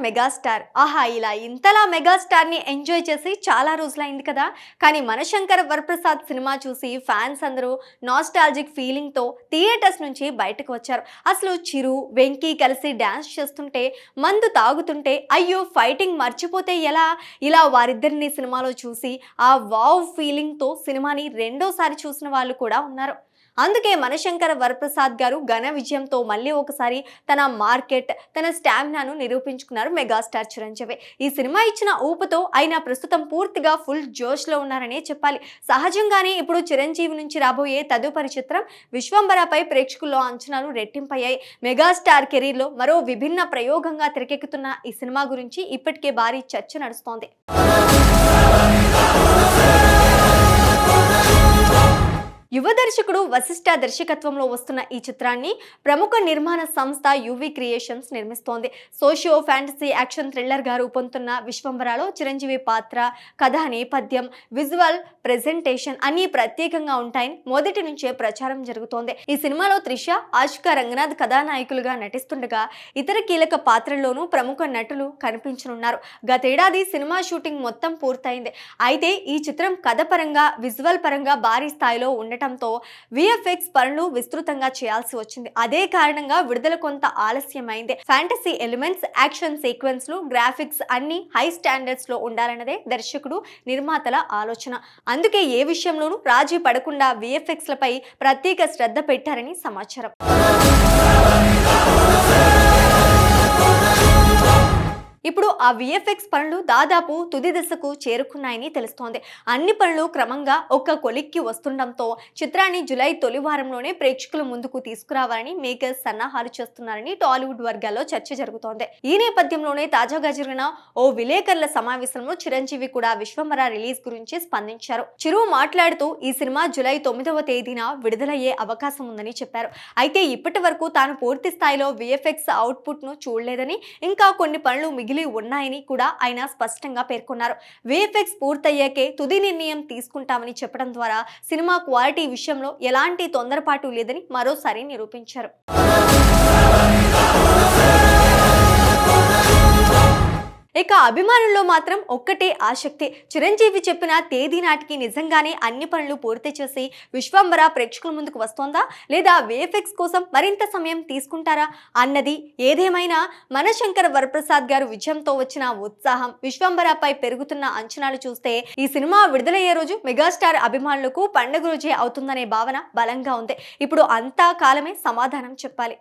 Megastar ఆహా ఇలా ఇంతలా మెగాస్టార్ని ఎంజాయ్ చేసి చాలా రోజులైంది కదా. కానీ మనశంకర వరప్రసాద్ సినిమా చూసి ఫ్యాన్స్ అందరూ నాస్టాలజిక్ ఫీలింగ్తో థియేటర్స్ నుంచి బయటకు వచ్చారు. అసలు చిరు వెంకీ కలిసి డ్యాన్స్ చేస్తుంటే, మందు తాగుతుంటే అయ్యో ఫైటింగ్ మర్చిపోతే ఎలా, ఇలా వారిద్దరిని సినిమాలో చూసి ఆ వావ్ ఫీలింగ్తో సినిమాని రెండోసారి చూసిన వాళ్ళు కూడా ఉన్నారు. అందుకే మనశంకర వరప్రసాద్ గారు ఘన విజయంతో మళ్ళీ ఒకసారి తన మార్కెట్, తన స్టామినాను నిరూపించుకున్నారు మెగాస్టార్ చిరంజీవి. ఈ సినిమా ఇచ్చిన ఊపుతో ఆయన ప్రస్తుతం పూర్తిగా ఫుల్ జోష్లో ఉన్నారనే చెప్పాలి. సహజంగానే ఇప్పుడు చిరంజీవి నుంచి రాబోయే తదుపరి చిత్రం విశ్వంబరపై ప్రేక్షకుల్లో అంచనాలు రెట్టింపయ్యాయి. మెగాస్టార్ కెరీర్లో మరో విభిన్న ప్రయోగంగా తెరకెక్కుతున్న ఈ సినిమా గురించి ఇప్పటికే భారీ చర్చ నడుస్తోంది. యువ దర్శకుడు వశిష్ఠ దర్శకత్వంలో వస్తున్న ఈ చిత్రాన్ని ప్రముఖ నిర్మాణ సంస్థ యువి క్రియేషన్స్ నిర్మిస్తోంది. సోషియో ఫ్యాంటసీ యాక్షన్ థ్రిల్లర్ గా రూపొందుతున్న విశ్వంబరలో చిరంజీవి పాత్ర, కథ నేపథ్యం, విజువల్ ప్రెజెంటేషన్ అన్ని ప్రత్యేకంగా ఉంటాయని మొదటి నుంచే ప్రచారం జరుగుతోంది. ఈ సినిమాలో త్రిష, ఆశికా రంగనాథ్ కథానాయకులుగా నటిస్తుండగా ఇతర కీలక పాత్రల్లోనూ ప్రముఖ నటులు కనిపించనున్నారు. గతేడాది సినిమా షూటింగ్ మొత్తం పూర్తయింది. అయితే ఈ చిత్రం కథ పరంగా, విజువల్ పరంగా భారీ స్థాయిలో ఉండటంతో విఎఫ్ఎక్స్ పనులు విస్తృతంగా చేయాల్సి వచ్చింది. అదే కారణంగా విడుదల కొంత ఆలస్యమైంది. ఫ్యాంటసీ ఎలిమెంట్స్, యాక్షన్ సీక్వెన్స్లు, గ్రాఫిక్స్ అన్ని హై స్టాండర్డ్స్ లో ఉండాలన్నదే దర్శకుడు, నిర్మాతల ఆలోచన. అందుకే ఏ విషయంలోనూ రాజీ పడకుండా విఎఫ్ఎక్స్ లపై ప్రత్యేక శ్రద్ధ పెట్టారని సమాచారం. ఇప్పుడు ఆ విఎఫ్ఎక్స్ పనులు దాదాపు తుది దశకు చేరుకున్నాయని తెలుస్తోంది. అన్ని పనులు క్రమంగా ఒక కొలిక్కి వస్తుండటంతో చిత్రాన్ని జూలై తొలి వారంలోనే ప్రేక్షకుల ముందుకు తీసుకురావాలని మేకర్స్ సన్నాహాలు చేస్తున్నారని టాలీవుడ్ వర్గాల్లో చర్చ జరుగుతోంది. ఈ నేపథ్యంలోనే తాజాగా జరిగిన ఓ విలేకరుల సమావేశంలో చిరంజీవి కూడా విశ్వంబర రిలీజ్ గురించి స్పందించారు. చిరు మాట్లాడుతూ ఈ సినిమా జూలై 9వ తేదీన విడుదలయ్యే అవకాశం ఉందని చెప్పారు. అయితే ఇప్పటి వరకు తాను పూర్తి స్థాయిలో విఎఫ్ఎక్స్ అవుట్పుట్ ను చూడలేదని, ఇంకా కొన్ని పనులు మిగిలి ఉన్నాయని కూడా ఆయన స్పష్టంగా పేర్కొన్నారు. విఎఫ్ఎక్స్ పూర్తయ్యాకే తుది నిర్ణయం తీసుకుంటామని చెప్పడం ద్వారా సినిమా క్వాలిటీ విషయంలో ఎలాంటి తొందరపాటు లేదని మరోసారి నిరూపించారు. ఇక అభిమానుల్లో మాత్రం ఒక్కటే ఆసక్తి. చిరంజీవి చెప్పిన తేదీ నాటికి నిజంగానే అన్ని పనులు పూర్తి చేసి విశ్వంబర ప్రేక్షకుల ముందుకు వస్తోందా, లేదా విఎఫ్ఎక్స్ కోసం మరింత సమయం తీసుకుంటారా అన్నది. ఏదేమైనా మనశంకర వరప్రసాద్ గారు విజయంతో వచ్చిన ఉత్సాహం, విశ్వంబరపై పెరుగుతున్న అంచనాలు చూస్తే ఈ సినిమా విడుదలయ్యే రోజు మెగాస్టార్ అభిమానులకు పండుగ రోజే అవుతుందనే భావన బలంగా ఉంది. ఇప్పుడు అంతా కాలమే సమాధానం చెప్పాలి.